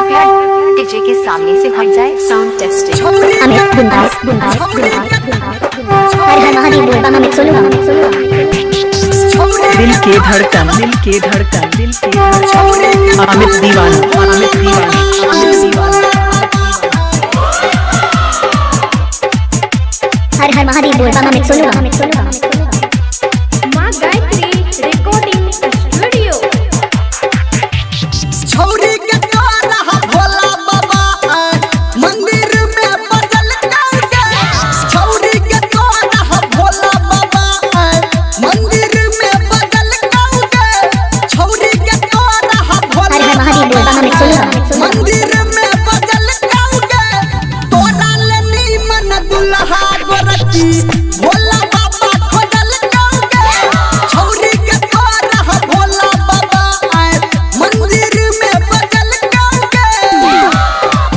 कृपया डीजे के सामने से हट जाए। Sound testing. अमित बुंदास हर हर महादेव बोल बम अमित सोनू दिल के धड़कन अमित दीवाना हर हर महादेव बोल बम अमित सोनू माँ गायत्री रिकॉर्डिंग स्टूडियो। छौरी के द्वारा भोला बाबा मंदिर में बदल करके छौरी के द्वारा भोला बाबा मंदिर में बदल करके छौरी के द्वारा भोला हर हर महादेव बोल बम अमित सोनू मंदिर में बदल करके तोरा ले नीमन दुल्हा गोरकी भोला बाबा खोजल करके छौरी के द्वारा भोला बाबा मंदिर में बदल करके।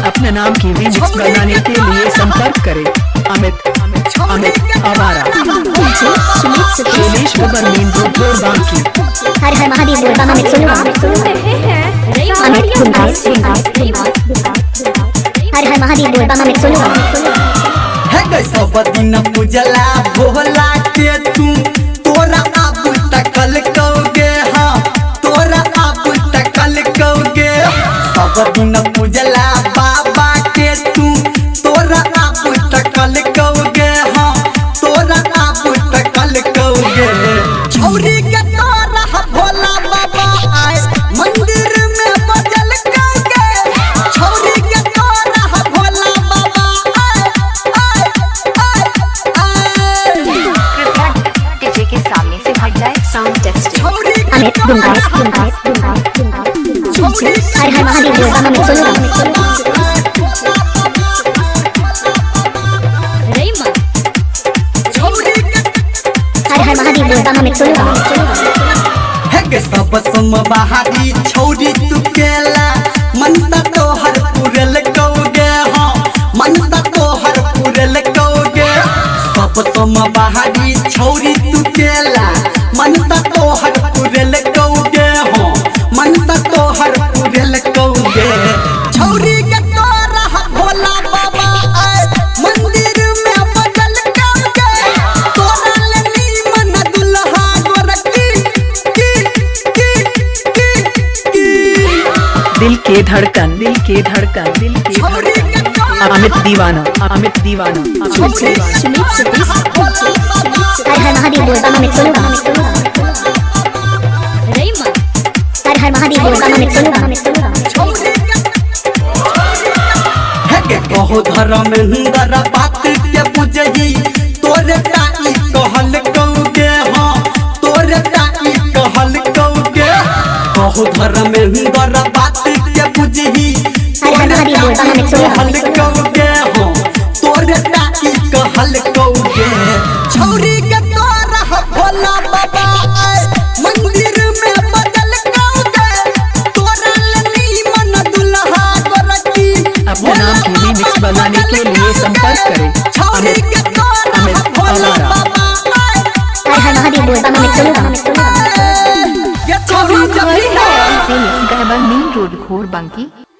अपने नाम की रीमिक्स बनाने के लिए संपर्क करें अमित आवारा शैलेश गोबर मेन रोड बांकी। हर हर महादेव बोल बम अमित सोनू रहे हैं अमित बुंदास हर हर महादेव बोल बम अमित सोनू है गई सब दिन पूजला भोला के तू तोरा आप तकल कहोगे हाँ तोरा आप तकल कहोगे सब दिन पूजला बाबा के तू तोरा आप तकल कहोगे हाँ तोरा आप तकल कहोगे छौरी के तोरा भोला बाबा आए मंदिर में बदल कहोगे छौरी के तोरा भोला बाबा कृपया डीजे के सामने से हट जाए। Sound testing. अमित बुंदास हर हर महादेव बोल बम अमित सोनू हर हर महादेव बोल बम अमित सोनू है के सब सम बहारी छौरी तू केला मनसा तोहर पुरल कहोगे हाँ मनसा तोहर पुरल कहोगे सब सम बहारी छौरी तू केला मनसा तोहर पुरल कहोगे हाँ मनसा तोहर पुरल कहोगे छौरी के तोरा भोला बाबा मंदिर में बदल कहोगे तोरा ले नीमन दुल्हा गोरकी दिल के धड़कन अमित दीवाना हर हर महादेव बोल बम अमित सोनू हर हर महादेव बोल बम अमित सोनू है के कहो धर्मेंद्र बात के बुझही तोरे ताई कहल कहोगे हाँ तोरे ताई कहल कहोगे कहो धर्मेंद्र बात के बुझही तोरे ताई कहल कहोगे हाँ तोरे ताई कहल कहोगे छौरी के तोरा भोला बाबा मंदिर में बदल कहोगे तोरा ले नीमन दुल्हा गोरकी अपने नाम की रीमिक्स बनाने के लिए संपर्क करें अमित आवारा हर हर महादेव बोल बम अमित सोनू मेन रोड घोर बांकी।